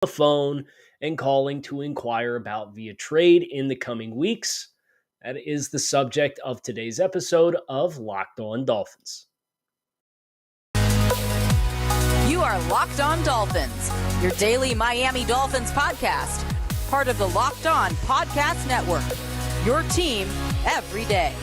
the phone and calling to inquire about via trade in the coming weeks. That is the subject of today's episode of Locked On Dolphins. You are Locked On Dolphins, your daily Miami Dolphins podcast, part of the Locked On Podcast Network, your team every day.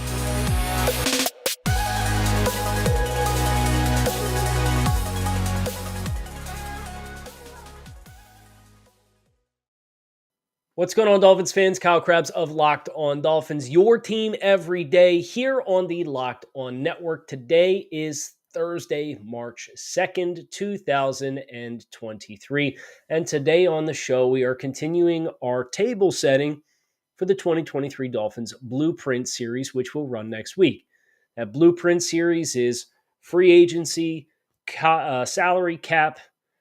What's going on, Dolphins fans? Kyle Krabs of Locked On Dolphins, your team every day here on the Locked On Network. Today is Thursday, March 2nd, 2023. And today on the show, we are continuing our table setting for the 2023 Dolphins Blueprint Series, which will run next week. That Blueprint Series is free agency, salary cap,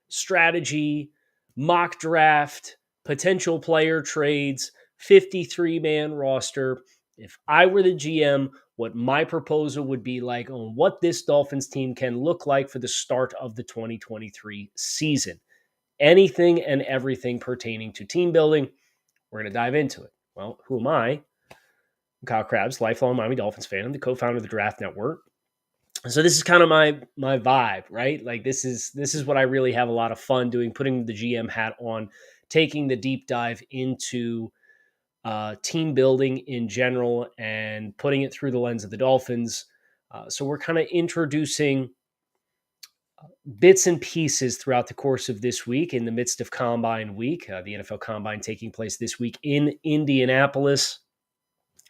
strategy, mock draft, potential player trades, 53-man roster. If I were the GM, what my proposal would be like on what this Dolphins team can look like for the start of the 2023 season. Anything and everything pertaining to team building, we're going to dive into it. Well, who am I? I'm Kyle Krabs, lifelong Miami Dolphins fan. I'm the co-founder of the Draft Network. So this is kind of my vibe, right? Like this is what I really have a lot of fun doing, putting the GM hat on, taking the deep dive into team building in general and putting it through the lens of the Dolphins. So we're kind of introducing bits and pieces throughout the course of this week in the midst of Combine Week, the NFL Combine taking place this week in Indianapolis.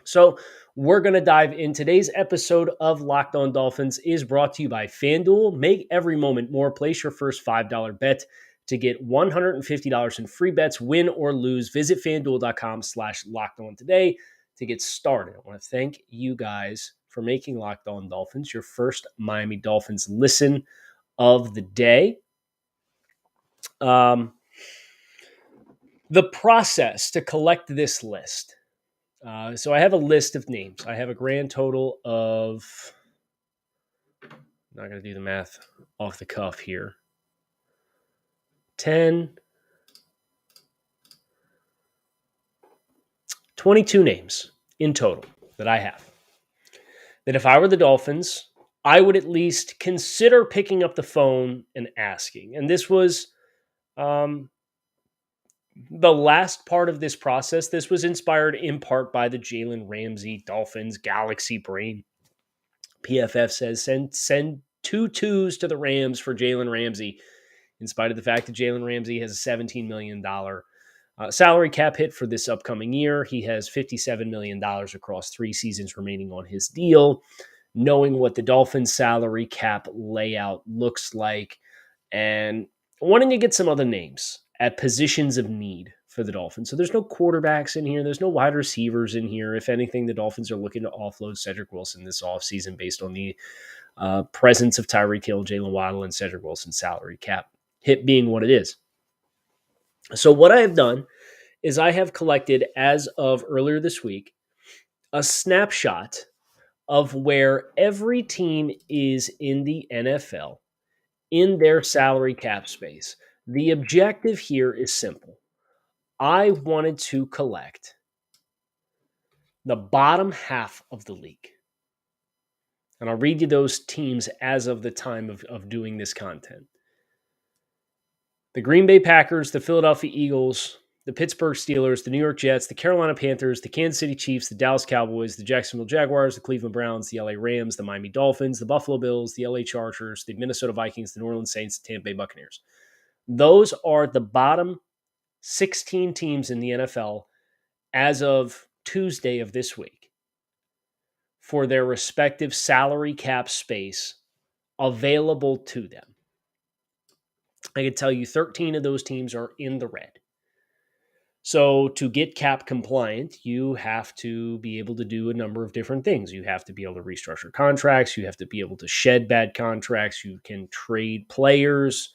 So we're going to dive in. Today's episode of Locked On Dolphins is brought to you by FanDuel. Make every moment more. Place your first $5 bet to get $150 in free bets, win or lose. Visit FanDuel.com/LockedOn today to get started. I want to thank you guys for making Locked On Dolphins your first Miami Dolphins listen of the day. The process to collect this list. So I have a list of names. I have a grand total of, I'm not going to do the math off the cuff here, 22 names in total that I have. That if I were the Dolphins, I would at least consider picking up the phone and asking. And this was the last part of this process. This was inspired in part by the Jalen Ramsey Dolphins Galaxy Brain. PFF says send 2 twos to the Rams for Jalen Ramsey, in spite of the fact that Jalen Ramsey has a $17 million salary cap hit for this upcoming year. He has $57 million across 3 seasons remaining on his deal. Knowing what the Dolphins salary cap layout looks like and wanting to get some other names at positions of need for the Dolphins. So there's no quarterbacks in here. There's no wide receivers in here. If anything, the Dolphins are looking to offload Cedric Wilson this offseason based on the presence of Tyreek Hill, Jalen Waddle, and Cedric Wilson's salary cap hit being what it is. So what I have done is I have collected, as of earlier this week, a snapshot of where every team is in the NFL in their salary cap space. The objective here is simple. I wanted to collect the bottom half of the league. And I'll read you those teams as of the time of doing this content. The Green Bay Packers, the Philadelphia Eagles, the Pittsburgh Steelers, the New York Jets, the Carolina Panthers, the Kansas City Chiefs, the Dallas Cowboys, the Jacksonville Jaguars, the Cleveland Browns, the LA Rams, the Miami Dolphins, the Buffalo Bills, the LA Chargers, the Minnesota Vikings, the New Orleans Saints, the Tampa Bay Buccaneers. Those are the bottom 16 teams in the NFL as of Tuesday of this week for their respective salary cap space available to them. I can tell you 13 of those teams are in the red. So to get cap compliant, you have to be able to do a number of different things. You have to be able to restructure contracts. You have to be able to shed bad contracts. You can trade players.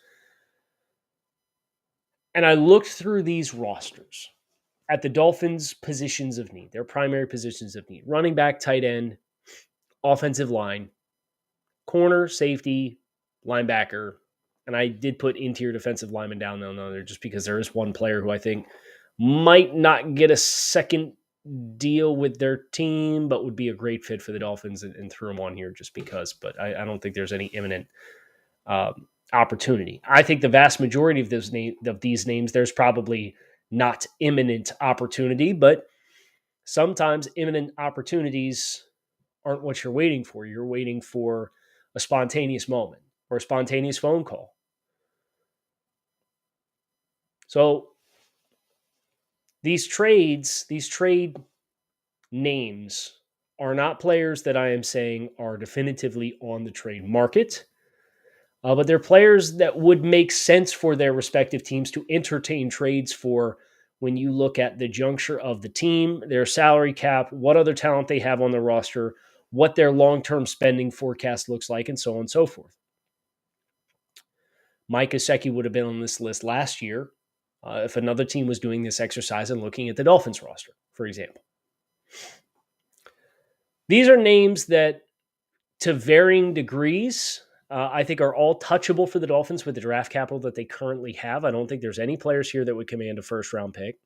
And I looked through these rosters at the Dolphins' positions of need, their primary positions of need: running back, tight end, offensive line, corner, safety, linebacker, And I did put interior defensive lineman down there just because there is one player who I think might not get a second deal with their team, but would be a great fit for the Dolphins, and threw him on here just because. But I don't think there's any imminent opportunity. I think the vast majority of these names, there's probably not imminent opportunity, but sometimes imminent opportunities aren't what you're waiting for. You're waiting for a spontaneous moment or a spontaneous phone call. So these trade names are not players that I am saying are definitively on the trade market, but they're players that would make sense for their respective teams to entertain trades for when you look at the juncture of the team, their salary cap, what other talent they have on their roster, what their long-term spending forecast looks like, and so on and so forth. Mike Gesicki would have been on this list last year if another team was doing this exercise and looking at the Dolphins roster, for example. These are names that, to varying degrees, I think are all touchable for the Dolphins with the draft capital that they currently have. I don't think there's any players here that would command a first-round pick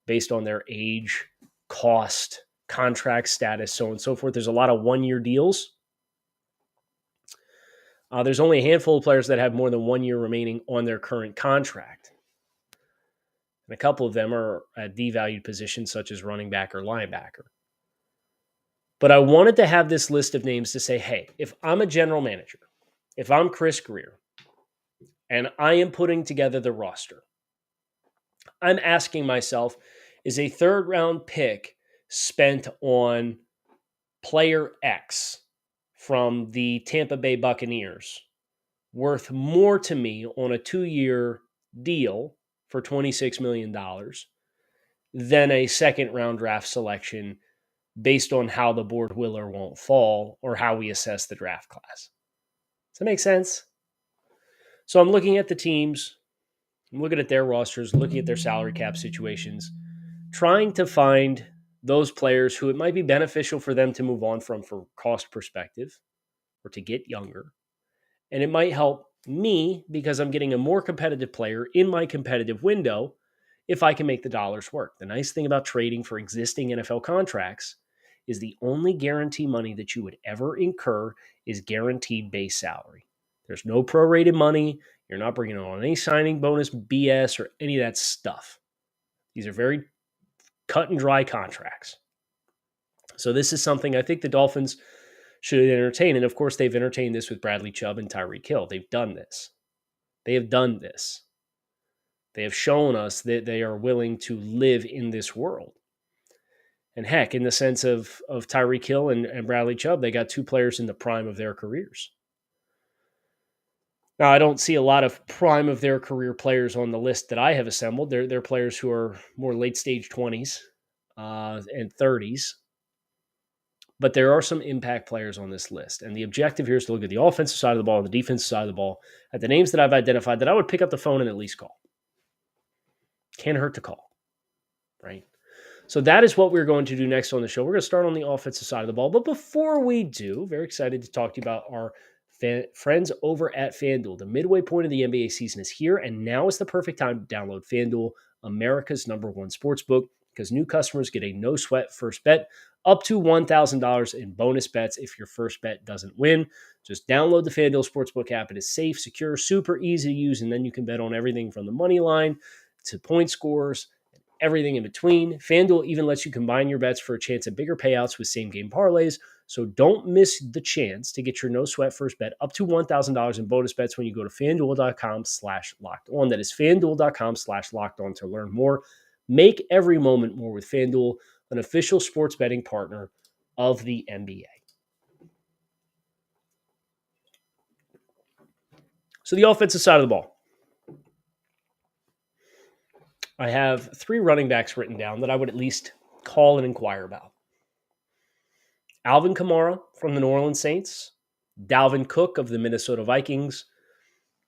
based on their age, cost, contract status, so on and so forth. There's a lot of one-year deals. There's only a handful of players that have more than 1 year remaining on their current contract. And a couple of them are at devalued positions such as running back or linebacker. But I wanted to have this list of names to say, hey, if I'm a general manager, if I'm Chris Grier, and I am putting together the roster, I'm asking myself, is a third-round pick spent on player X from the Tampa Bay Buccaneers worth more to me on a 2-year deal for $26 million than a second-round draft selection based on how the board will or won't fall or how we assess the draft class? Does that make sense? So I'm looking at the teams, I'm looking at their rosters, looking at their salary cap situations, trying to find those players who it might be beneficial for them to move on from for cost perspective or to get younger. And it might help me because I'm getting a more competitive player in my competitive window if I can make the dollars work. The nice thing about trading for existing NFL contracts is the only guarantee money that you would ever incur is guaranteed base salary. There's no prorated money. You're not bringing on any signing bonus BS or any of that stuff. These are very cut and dry contracts. So this is something I think the Dolphins should entertain. And of course, they've entertained this with Bradley Chubb and Tyreek Hill. They've done this. They have done this. They have shown us that they are willing to live in this world. And heck, in the sense of Tyreek Hill and Bradley Chubb, they got two players in the prime of their careers. Now, I don't see a lot of prime of their career players on the list that I have assembled. They're players who are more late-stage 20s and 30s. But there are some impact players on this list. And the objective here is to look at the offensive side of the ball and the defensive side of the ball, at the names that I've identified that I would pick up the phone and at least call. Can't hurt to call, right? So that is what we're going to do next on the show. We're going to start on the offensive side of the ball. But before we do, very excited to talk to you about our friends over at FanDuel. The midway point of the NBA season is here, and now is the perfect time to download FanDuel, America's #1 sportsbook, because new customers get a no-sweat first bet up to $1,000 in bonus bets if your first bet doesn't win. Just download the FanDuel Sportsbook app. It is safe, secure, super easy to use, and then you can bet on everything from the money line to point scores, everything in between. FanDuel even lets you combine your bets for a chance at bigger payouts with same-game parlays. So don't miss the chance to get your no-sweat first bet up to $1,000 in bonus bets when you go to FanDuel.com/lockedon. That is FanDuel.com/lockedon to learn more. Make every moment more with FanDuel, an official sports betting partner of the NBA. So the offensive side of the ball. I have 3 running backs written down that I would at least call and inquire about. Alvin Kamara from the New Orleans Saints, Dalvin Cook of the Minnesota Vikings,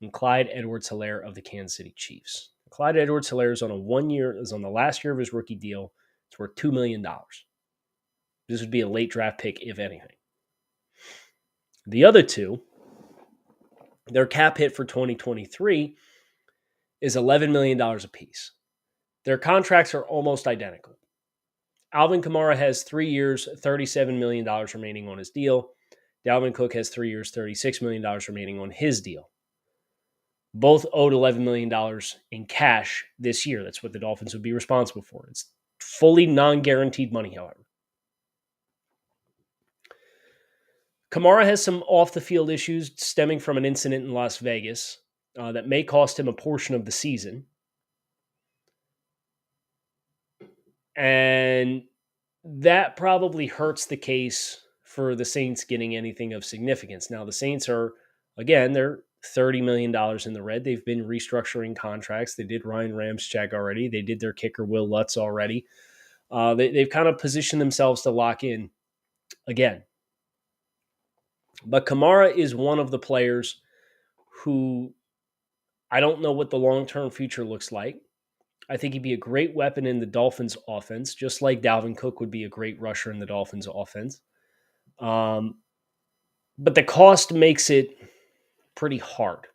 and Clyde Edwards-Helaire of the Kansas City Chiefs. Clyde Edwards-Helaire is on the last year of his rookie deal. It's worth $2 million. This would be a late draft pick, if anything. The other two Their cap hit for 2023 is $11 million apiece. Their contracts are almost identical. Alvin Kamara has 3 years, $37 million remaining on his deal. Dalvin Cook has 3 years, $36 million remaining on his deal. Both owed $11 million in cash this year. That's what the Dolphins would be responsible for. It's fully non-guaranteed money, however. Kamara has some off-the-field issues stemming from an incident in Las Vegas that may cost him a portion of the season. And that probably hurts the case for the Saints getting anything of significance. Now, the Saints are, again, they're $30 million in the red. They've been restructuring contracts. They did Ryan Ramczyk already. They did their kicker, Will Lutz, already. They've kind of positioned themselves to lock in again. But Kamara is one of the players who I don't know what the long-term future looks like. I think he'd be a great weapon in the Dolphins' offense, just like Dalvin Cook would be a great rusher in the Dolphins' offense. But the cost makes it pretty hard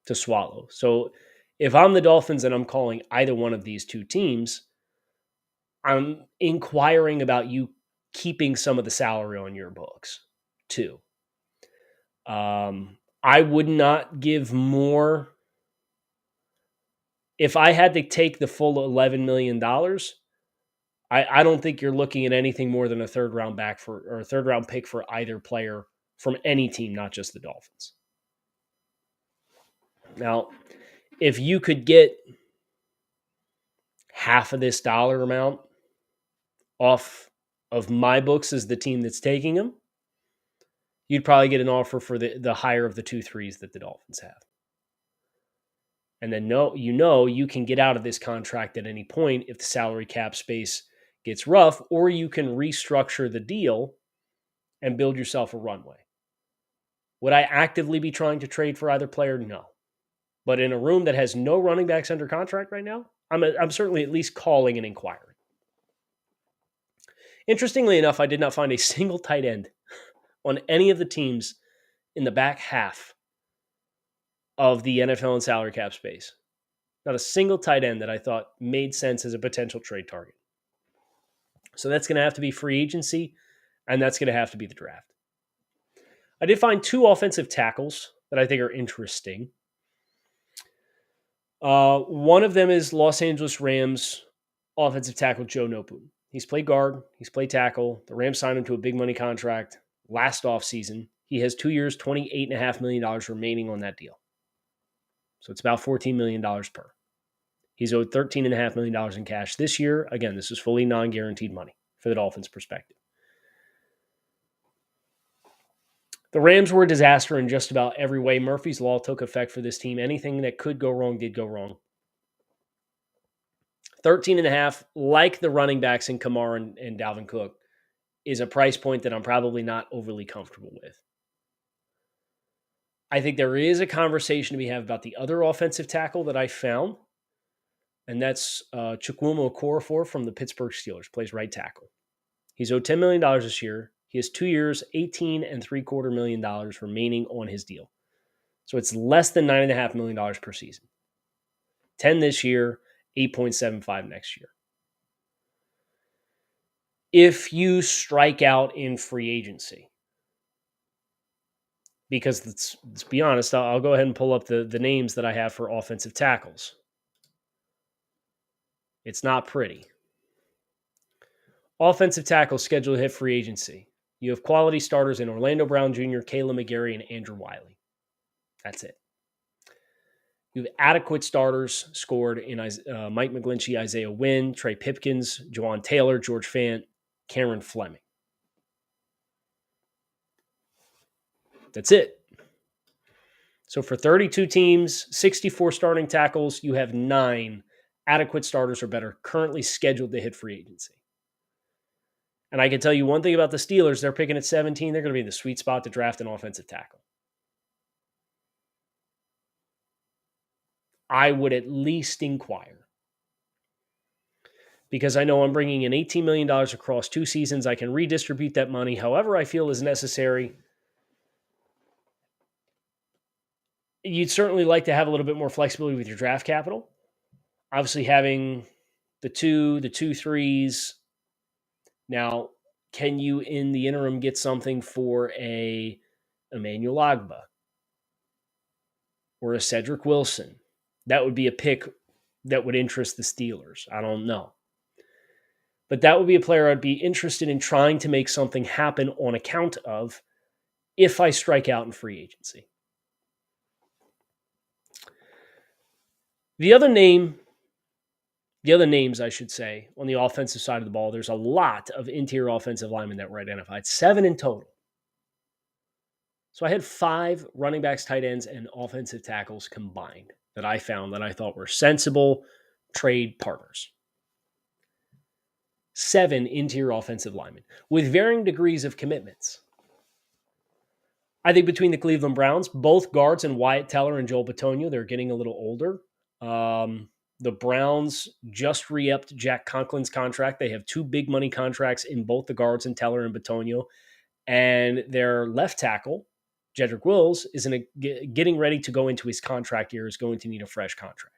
to swallow. So if I'm the Dolphins and I'm calling either one of these two teams, I'm inquiring about you keeping some of the salary on your books too. I would not give more. If I had to take the full $11 million, I don't think you're looking at anything more than a third round pick for either player from any team, not just the Dolphins. Now, if you could get half of this dollar amount off of my books as the team that's taking him, you'd probably get an offer for the higher of the 2 threes that the Dolphins have. And then you can get out of this contract at any point if the salary cap space gets rough, or you can restructure the deal and build yourself a runway. Would I actively be trying to trade for either player? No. But in a room that has no running backs under contract right now, I'm certainly at least calling and inquiring. Interestingly enough, I did not find a single tight end on any of the teams in the back half of the NFL and salary cap space. Not a single tight end that I thought made sense as a potential trade target. So that's going to have to be free agency, and that's going to have to be the draft. I did find 2 offensive tackles that I think are interesting. One of them is Los Angeles Rams offensive tackle Joe Nopu. He's played guard. He's played tackle. The Rams signed him to a big money contract last offseason. He has 2 years, $28.5 million remaining on that deal. So it's about $14 million per. He's owed $13.5 million in cash this year. Again, this is fully non-guaranteed money for the Dolphins' perspective. The Rams were a disaster in just about every way. Murphy's Law took effect for this team. Anything that could go wrong did go wrong. 13.5, like the running backs in Kamara and Dalvin Cook, is a price point that I'm probably not overly comfortable with. I think there is a conversation to be had about the other offensive tackle that I found, and that's Chukwuma Okorafor from the Pittsburgh Steelers, plays right tackle. He's owed $10 million this year. He has 2 years, $18.75 million remaining on his deal. So it's less than $9.5 million per season. 10 this year, 8.75 next year. If you strike out in free agency, because let's be honest, I'll go ahead and pull up the names that I have for offensive tackles. It's not pretty. Offensive tackles scheduled to hit free agency. You have quality starters in Orlando Brown Jr., Kayla McGarry, and Andrew Wiley. That's it. You have adequate starters scored in Mike McGlinchey, Isaiah Wynn, Trey Pipkins, Juwan Taylor, George Fant, Cameron Fleming. That's it. So for 32 teams, 64 starting tackles, you have 9 adequate starters or better currently scheduled to hit free agency. And I can tell you one thing about the Steelers, they're picking at 17. They're going to be in the sweet spot to draft an offensive tackle. I would at least inquire. Because I know I'm bringing in $18 million across 2 seasons. I can redistribute that money however I feel is necessary. You'd certainly like to have a little bit more flexibility with your draft capital. Obviously, having the two threes. Now, can you in the interim get something for a Emmanuel Agba or a Cedric Wilson? That would be a pick that would interest the Steelers. I don't know. But that would be a player I'd be interested in trying to make something happen on account of if I strike out in free agency. The other names, I should say, on the offensive side of the ball, there's a lot of interior offensive linemen that were identified, 7 in total. So I had 5 running backs, tight ends, and offensive tackles combined that I found that I thought were sensible trade partners. 7 interior offensive linemen with varying degrees of commitments. I think between the Cleveland Browns, both guards and Wyatt Teller and Joel Bitonio, they're getting a little older. The Browns just re-upped Jack Conklin's contract. They have 2 big money contracts in both the guards and Teller and Bitonio. And their left tackle, Jedrick Wills, is getting ready to go into his contract year, is going to need a fresh contract.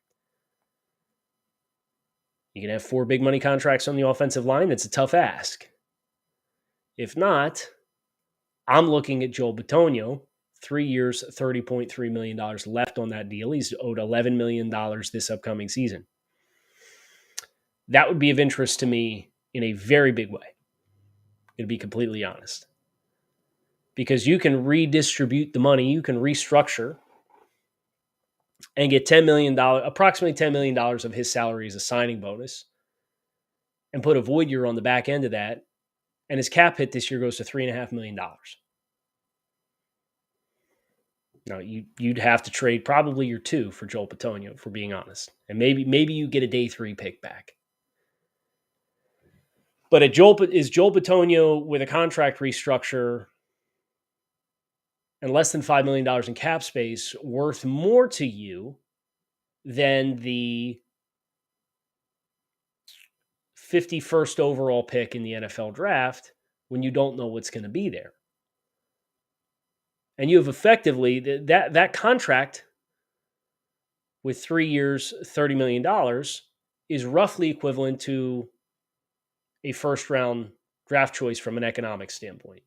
You can have 4 big money contracts on the offensive line. It's a tough ask. If not, I'm looking at Joel Bitonio, 3 years, $30.3 million left on that deal. He's owed $11 million this upcoming season. That would be of interest to me in a very big way, to be completely honest. Because you can redistribute the money, you can restructure and get approximately $10 million of his salary as a signing bonus and put a void year on the back end of that. And his cap hit this year goes to $3.5 million. Now, you'd have to trade probably your 2 for Joel Bitonio, if we're being honest. And maybe you get a day 3 pick back. But is Joel Bitonio with a contract restructure and less than $5 million in cap space worth more to you than the 51st overall pick in the NFL draft when you don't know what's going to be there? And you have effectively that contract with 3 years, $30 million is roughly equivalent to a first round draft choice from an economic standpoint.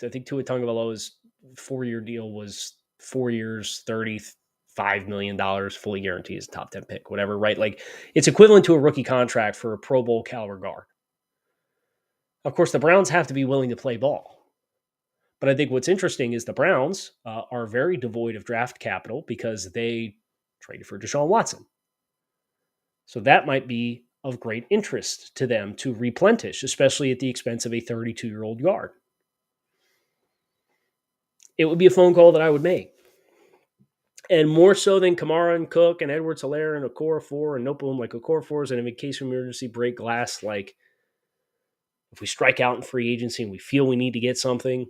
I think Tua Tagovailoa's 4-year deal was 4 years, $35 million, fully guaranteed as a top 10 pick, whatever, right? Like, it's equivalent to a rookie contract for a Pro Bowl caliber guard. Of course, the Browns have to be willing to play ball. But I think what's interesting is the Browns are very devoid of draft capital because they traded for Deshaun Watson. So that might be of great interest to them to replenish, especially at the expense of a 32-year-old guard. It would be a phone call that I would make. And more so than Kamara and Cook and Edwards-Helaire and Okorafor and Nopalum, like Okorafor is in case of emergency break glass. Like, if we strike out in free agency and we feel we need to get something,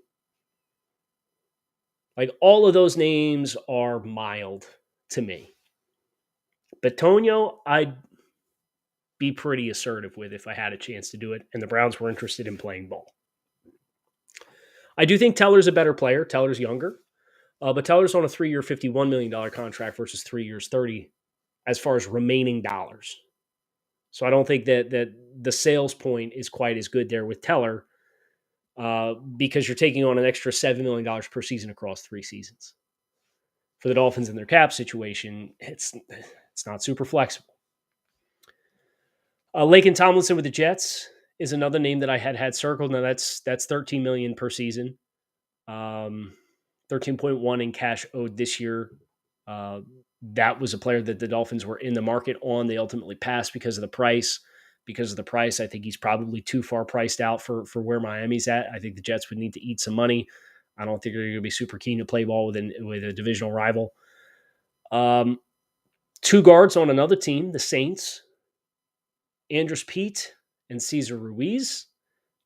like, all of those names are mild to me. Bitonio, I'd be pretty assertive with if I had a chance to do it, and the Browns were interested in playing ball. I do think Teller's a better player. Teller's younger, but Teller's on a 3-year, $51 million contract versus 3 years, $30 as far as remaining dollars. So I don't think that the sales point is quite as good there with Teller, because you're taking on an extra $7 million per season across 3 seasons. For the Dolphins in their cap situation, it's not super flexible. Laken Tomlinson with the Jets is another name that I had circled. Now that's $13 million per season, 13.1 in cash owed this year. That was a player that the Dolphins were in the market on. They ultimately passed because of the price. Because of the price, I think he's probably too far priced out for where Miami's at. I think the Jets would need to eat some money. I don't think they're going to be super keen to play ball with a divisional rival. 2 guards on another team, the Saints, Andrus Peat and Cesar Ruiz.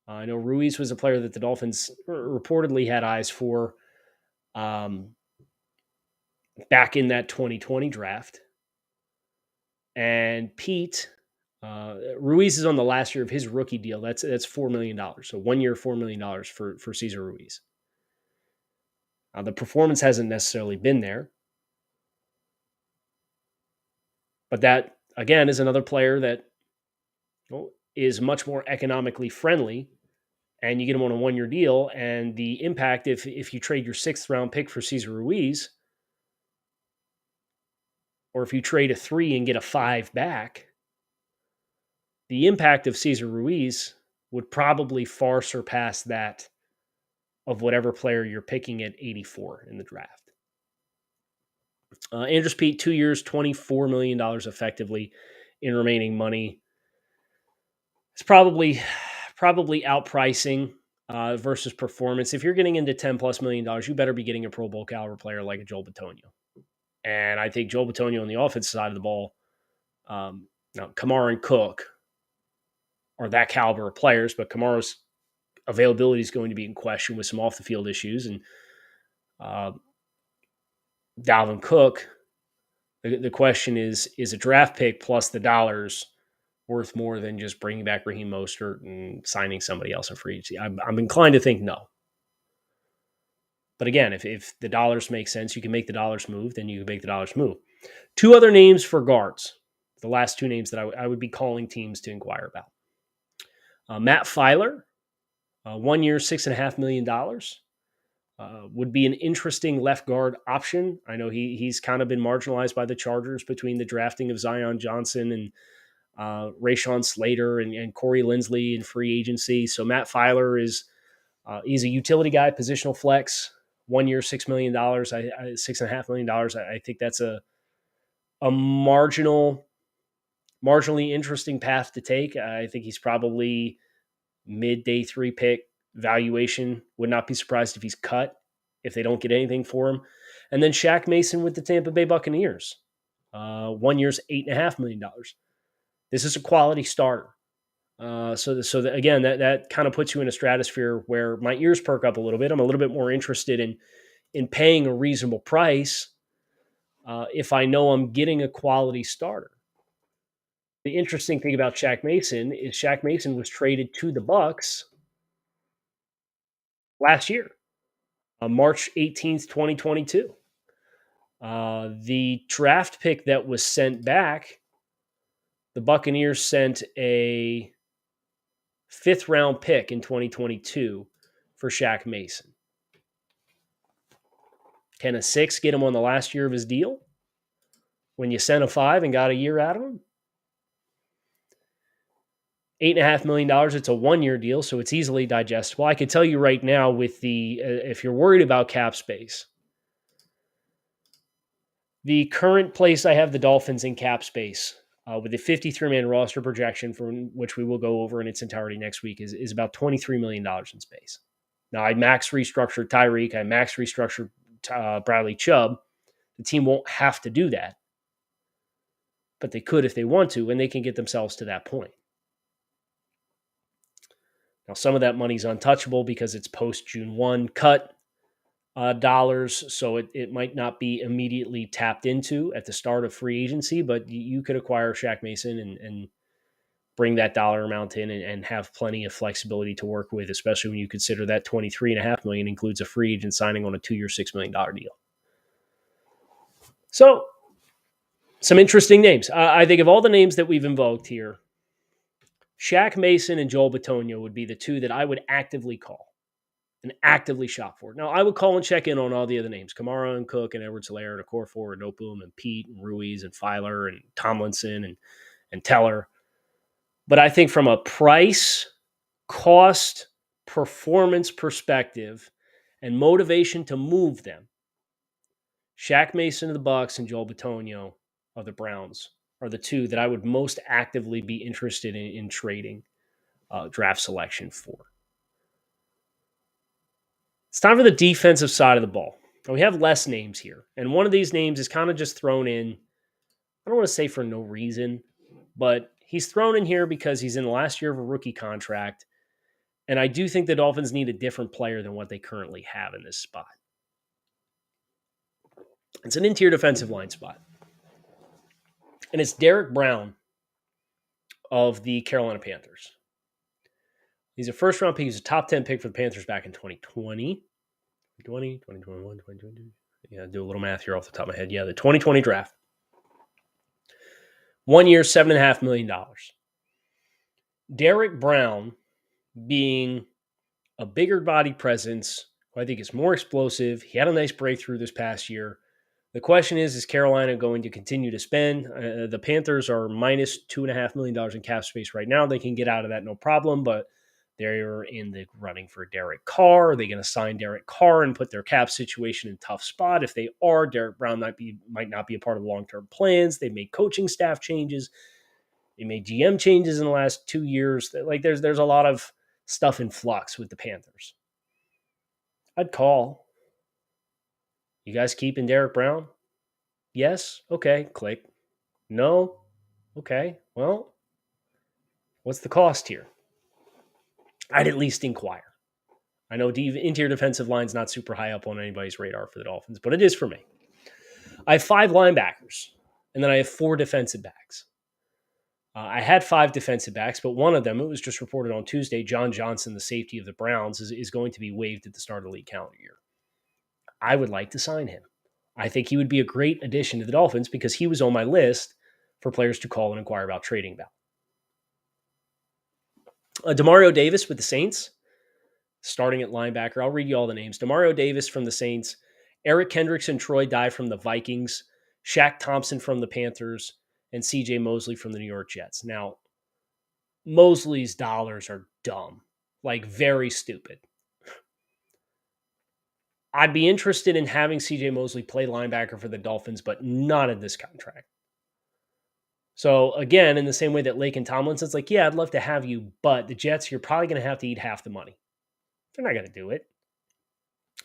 I know Ruiz was a player that the Dolphins reportedly had eyes for back in that 2020 draft. And Pete, Ruiz is on the last year of his rookie deal. That's $4 million. So 1 year, $4 million for Cesar Ruiz. The performance hasn't necessarily been there. But that, again, is another player that is much more economically friendly, and you get him on a one-year deal, and the impact, if you trade your 6th-round pick for Cesar Ruiz, or if you trade a 3 and get a 5 back, the impact of Cesar Ruiz would probably far surpass that of whatever player you're picking at 84 in the draft. Andrews Pete, 2 years, $24 million effectively in remaining money. It's probably outpricing versus performance. If you're getting into $10+ million, you better be getting a Pro Bowl caliber player like a Joel Bitonio. And I think Joel Bitonio on the offensive side of the ball, now Kamara and Cook are that caliber of players, but Kamara's availability is going to be in question with some off-the-field issues. And Dalvin Cook, the question is a draft pick plus the dollars worth more than just bringing back Raheem Mostert and signing somebody else in free agency? I'm inclined to think no. But again, if the dollars make sense, you can make the dollars move, then you can make the dollars move. 2 other names for guards, the last 2 names that I would be calling teams to inquire about. Matt Filer, 1 year, $6.5 million. Would be an interesting left guard option. I know he's kind of been marginalized by the Chargers between the drafting of Zion Johnson and Rashawn Slater and Corey Linsley in free agency. So Matt Filer he's a utility guy, positional flex. 1 year, $6 million, $6.5 million. I think that's a marginally interesting path to take. I think he's probably mid-day 3 pick valuation. Would not be surprised if he's cut if they don't get anything for him. And then Shaq Mason with the Tampa Bay Buccaneers. 1 year's $8.5 million. This is a quality starter. Again, that kind of puts you in a stratosphere where my ears perk up a little bit. I'm a little bit more interested in paying a reasonable price if I know I'm getting a quality starter. The interesting thing about Shaq Mason is Shaq Mason was traded to the Bucs last year, March 18th, 2022. The draft pick that was sent back, the Buccaneers sent a 5th-round pick in 2022 for Shaq Mason. Can a 6 get him on the last year of his deal when you sent a 5 and got a year out of him? $8.5 million. It's a 1-year deal, so it's easily digestible. I could tell you right now with if you're worried about cap space, the current place I have the Dolphins in cap space with the 53-man roster projection, from which we will go over in its entirety next week, is about $23 million in space. Now, I max restructured Tyreek. I max restructured Bradley Chubb. The team won't have to do that, but they could if they want to, and they can get themselves to that point. Now, some of that money's untouchable because it's post-June 1 cut dollars, so it might not be immediately tapped into at the start of free agency, but you could acquire Shaq Mason and bring that dollar amount in and have plenty of flexibility to work with, especially when you consider that $23.5 million includes a free agent signing on a 2-year, $6 million deal. So, some interesting names. I think of all the names that we've invoked here, Shaq Mason and Joel Bitonio would be the 2 that I would actively call and actively shop for. Now, I would call and check in on all the other names, Kamara and Cook and Edwards-Helaire and Okorafor and Noteboom and Pete and Ruiz and Filer and Tomlinson and Teller. But I think from a price, cost, performance perspective and motivation to move them, Shaq Mason of the Bucs and Joel Bitonio of the Browns are the 2 that I would most actively be interested in trading draft selection for. It's time for the defensive side of the ball. And we have less names here. And one of these names is kind of just thrown in, I don't want to say for no reason, but he's thrown in here because he's in the last year of a rookie contract. And I do think the Dolphins need a different player than what they currently have in this spot. It's an interior defensive line spot. And it's Derek Brown of the Carolina Panthers. He's a first-round pick. He's a top 10 pick for the Panthers back in 2020. 2021, 2022. Yeah, do a little math here off the top of my head. Yeah, the 2020 draft. 1 year, $7.5 million. Derek Brown being a bigger body presence, who I think is more explosive. He had a nice breakthrough this past year. The question is Carolina going to continue to spend? The Panthers are minus $2.5 million in cap space right now. They can get out of that no problem, but they're in the running for Derek Carr. Are they going to sign Derek Carr and put their cap situation in a tough spot? If they are, Derek Brown might not be a part of the long-term plans. They made coaching staff changes. They made GM changes in the last 2 years. Like there's a lot of stuff in flux with the Panthers. I'd call. You guys keeping Derek Brown? Yes? Okay, click. No? Okay, well, what's the cost here? I'd at least inquire. I know interior defensive line's not super high up on anybody's radar for the Dolphins, but it is for me. I have 5 linebackers, and then I have 4 defensive backs. I had 5 defensive backs, but one of them, it was just reported on Tuesday, John Johnson, the safety of the Browns, is going to be waived at the start of the league calendar year. I would like to sign him. I think he would be a great addition to the Dolphins because he was on my list for players to call and inquire about trading about. Demario Davis with the Saints, starting at linebacker. I'll read you all the names. Demario Davis from the Saints, Eric Kendricks and Troy Dye from the Vikings, Shaq Thompson from the Panthers, and CJ Mosley from the New York Jets. Now, Mosley's dollars are dumb, like very stupid. I'd be interested in having CJ Mosley play linebacker for the Dolphins, but not in this contract. So again, in the same way that Laken Tomlinson's like, yeah, I'd love to have you, but the Jets, you're probably going to have to eat half the money. They're not going to do it.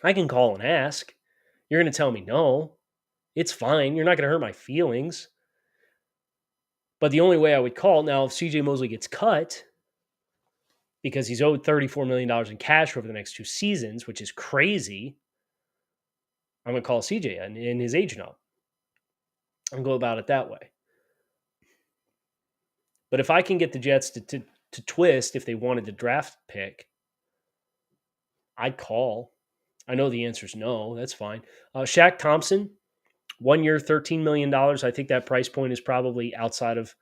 I can call and ask. You're going to tell me no. It's fine. You're not going to hurt my feelings. But the only way I would call, now if CJ Mosley gets cut, because he's owed $34 million in cash over the next 2 seasons, which is crazy, I'm going to call CJ and his agent up and go about it that way. But if I can get the Jets to twist if they wanted the draft pick, I'd call. I know the answer is no. That's fine. Shaq Thompson, 1 year, $13 million. I think that price point is probably outside of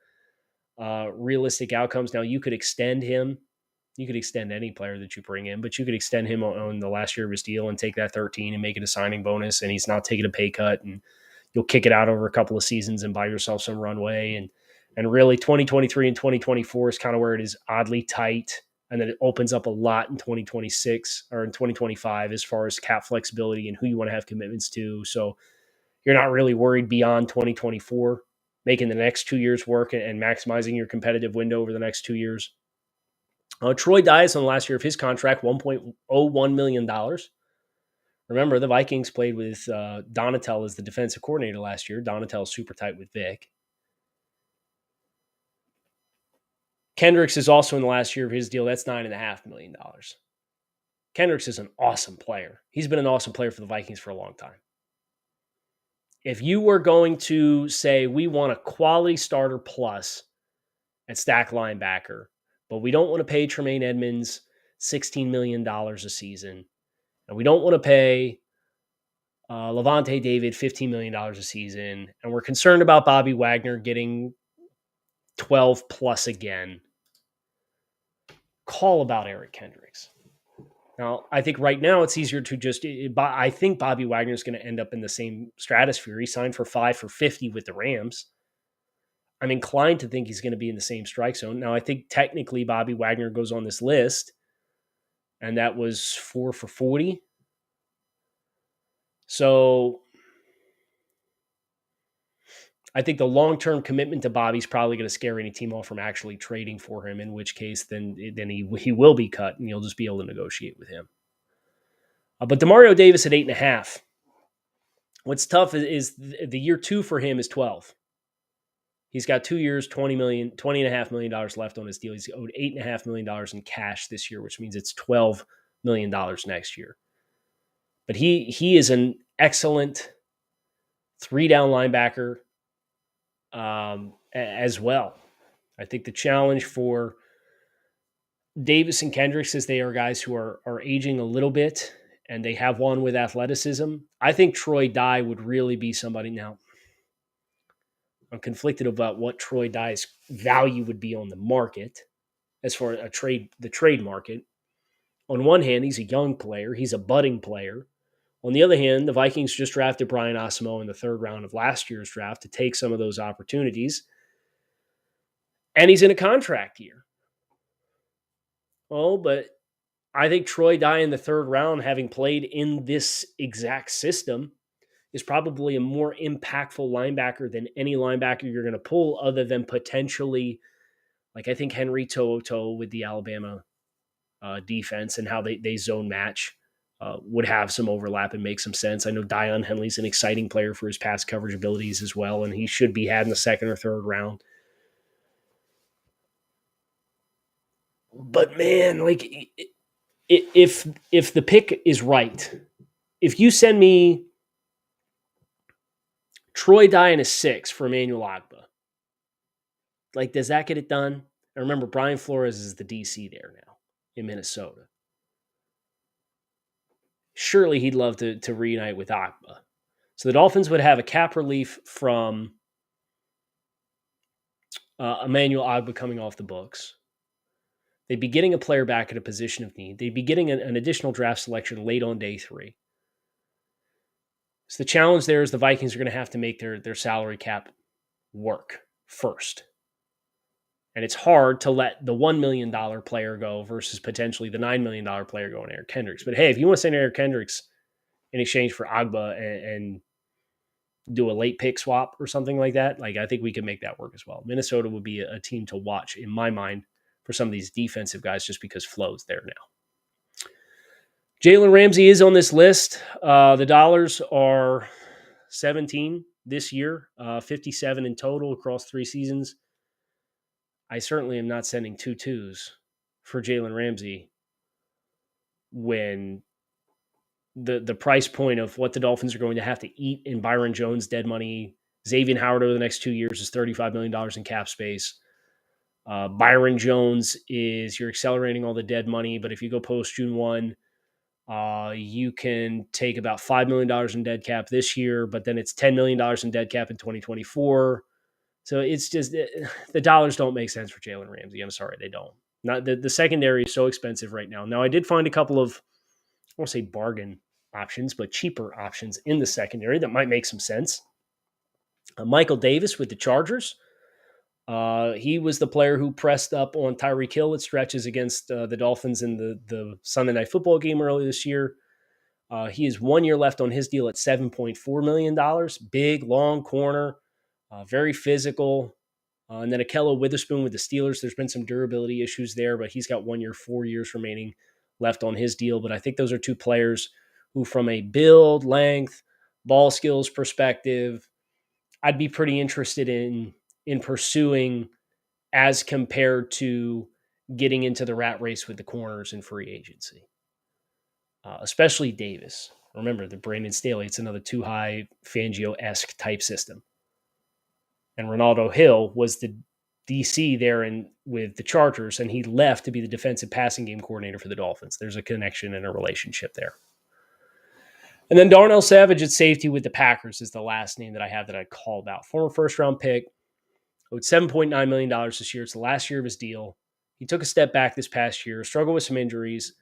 realistic outcomes. Now, you could extend him. You could extend any player that you bring in, but you could extend him on the last year of his deal and take that 13 and make it a signing bonus, and he's not taking a pay cut, and you'll kick it out over a couple of seasons and buy yourself some runway. And really, 2023 and 2024 is kind of where it is oddly tight, and then it opens up a lot in 2026 or in 2025 as far as cap flexibility and who you want to have commitments to. So you're not really worried beyond 2024, making the next 2 years work and maximizing your competitive window over the next 2 years. Troy Dye on the last year of his contract, $1.01 million. Remember, the Vikings played with Donatel as the defensive coordinator last year. Donatel is super tight with Vic. Kendricks is also in the last year of his deal. That's $9.5 million. Kendricks is an awesome player. He's been an awesome player for the Vikings for a long time. If you were going to say we want a quality starter plus at stack linebacker, but we don't want to pay Tremaine Edmonds $16 million a season, and we don't want to pay Levante David $15 million a season, and we're concerned about Bobby Wagner getting 12 plus again, call about Eric Kendricks. Now, I think right now it's easier to I think Bobby Wagner is going to end up in the same stratosphere. He signed for 5 for $50 with the Rams. I'm inclined to think he's going to be in the same strike zone. Now, I think technically Bobby Wagner goes on this list, and that was 4 for $40. So I think the long-term commitment to Bobby's probably going to scare any team off from actually trading for him, in which case then he will be cut, and you'll just be able to negotiate with him. But Demario Davis at 8.5. What's tough is the year 2 for him is 12. He's got 2 years, $20.5 million left on his deal. He's owed $8.5 million in cash this year, which means it's $12 million next year. But he is an excellent 3-down linebacker as well. I think the challenge for Davis and Kendricks is they are guys who are aging a little bit, and they have one with athleticism. I think Troy Dye would really be somebody now. I'm conflicted about what Troy Dye's value would be on the market as far as the trade market. On one hand, he's a young player. He's a budding player. On the other hand, the Vikings just drafted Brian Asamoah in the third round of last year's draft to take some of those opportunities. And he's in a contract year. Oh, but I think Troy Dye in the third round, having played in this exact system, is probably a more impactful linebacker than any linebacker you're going to pull, other than potentially, like I think Henry To'oTo'o with the Alabama defense and how they zone match would have some overlap and make some sense. I know Dion Henley's an exciting player for his pass coverage abilities as well, and he should be had in the second or third round. But man, like if the pick is right, if you send me Troy Dye in a 6 for Emmanuel Ogbah, like, does that get it done? I remember Brian Flores is the DC there now in Minnesota. Surely he'd love to reunite with Ogbah. So the Dolphins would have a cap relief from Emmanuel Ogbah coming off the books. They'd be getting a player back at a position of need. They'd be getting an additional draft selection late on day 3. So the challenge there is the Vikings are going to have to make their salary cap work first. And it's hard to let the $1 million player go versus potentially the $9 million player go on Eric Kendricks. But hey, if you want to send Eric Kendricks in exchange for Ogbah and do a late pick swap or something like that, like, I think we can make that work as well. Minnesota would be a team to watch in my mind for some of these defensive guys, just because Flo's there now. Jalen Ramsey is on this list. The dollars are 17 this year, 57 in total across 3 seasons. I certainly am not sending 2 twos for Jalen Ramsey when the price point of what the Dolphins are going to have to eat in Byron Jones dead money. Xavier Howard over the next 2 years is $35 million in cap space. Byron Jones is, you're accelerating all the dead money, but if you go post June 1, you can take about $5 million in dead cap this year, but then it's $10 million in dead cap in 2024. So it's just, the dollars don't make sense for Jalen Ramsey. I'm sorry, they don't. Not the secondary is so expensive right now. Now, I did find a couple of, I won't say bargain options, but cheaper options in the secondary that might make some sense. Michael Davis with the Chargers. He was the player who pressed up on Tyreek Hill at stretches against the Dolphins in the Sunday Night Football game earlier this year. He has 1 year left on his deal at $7.4 million. Big, long corner, very physical. And then Akello Witherspoon with the Steelers. There's been some durability issues there, but he's got 1 year, 4 years remaining left on his deal. But I think those are 2 players who, from a build, length, ball skills perspective, I'd be pretty interested in pursuing as compared to getting into the rat race with the corners in free agency, especially Davis. Remember, the Brandon Staley, it's another too high Fangio-esque type system. And Ronaldo Hill was the DC there with the Chargers, and he left to be the defensive passing game coordinator for the Dolphins. There's a connection and a relationship there. And then Darnell Savage at safety with the Packers is the last name that I have that I called out. Former first-round pick, owed $7.9 million this year. It's the last year of his deal. He took a step back this past year, struggled with some injuries,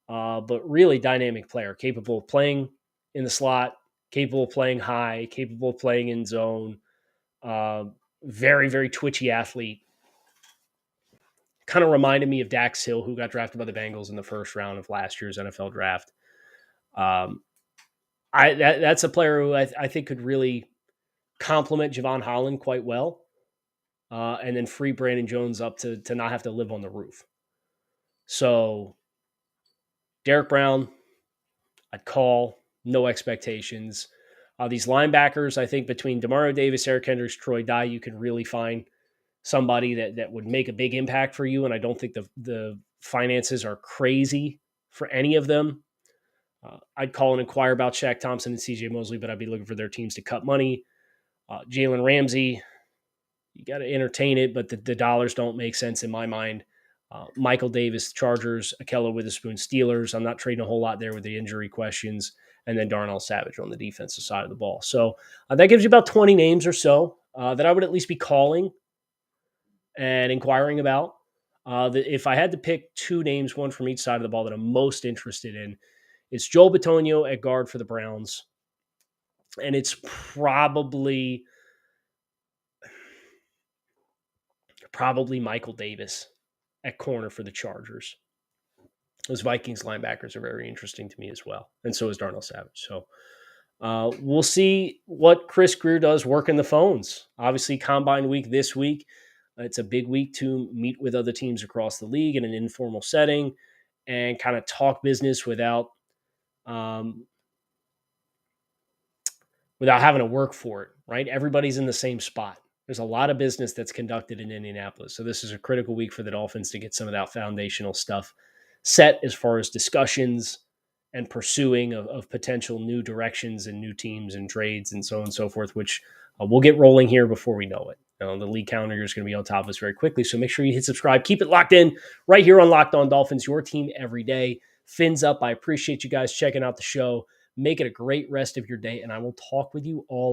but really dynamic player, capable of playing in the slot, capable of playing high, capable of playing in zone. Very, very twitchy athlete. Kind of reminded me of Dax Hill, who got drafted by the Bengals in the first round of last year's NFL draft. That's a player who I think could really complement Javon Holland quite well, and then free Brandon Jones up to not have to live on the roof. So Derek Brown, I'd call, no expectations. These linebackers, I think between Demario Davis, Eric Kendricks, Troy Dye, you can really find somebody that would make a big impact for you. And I don't think the finances are crazy for any of them. I'd call and inquire about Shaq Thompson and CJ Mosley, but I'd be looking for their teams to cut money. Jalen Ramsey, you got to entertain it, but the dollars don't make sense in my mind. Michael Davis, Chargers, Akello Witherspoon, Steelers. I'm not trading a whole lot there with the injury questions. And then Darnell Savage on the defensive side of the ball. So that gives you about 20 names or so. that I would at least be calling and inquiring about. If I had to pick two names, one from each side of the ball that I'm most interested in, it's Joel Bitonio at guard for the Browns. And it's probably Michael Davis at corner for the Chargers. Those Vikings linebackers are very interesting to me as well. And so is Darnell Savage. So we'll see what Chris Grier does working the phones. Obviously, Combine Week this week. It's a big week to meet with other teams across the league in an informal setting and kind of talk business without having to work for it, right? Everybody's in the same spot. There's a lot of business that's conducted in Indianapolis. So this is a critical week for the Dolphins to get some of that foundational stuff set as far as discussions and pursuing of potential new directions and new teams and trades and so on and so forth, which we'll get rolling here before we know it. The league calendar is going to be on top of us very quickly. So make sure you hit subscribe. Keep it locked in right here on Locked On Dolphins, your team every day. Fins up. I appreciate you guys checking out the show. Make it a great rest of your day, and I will talk with you all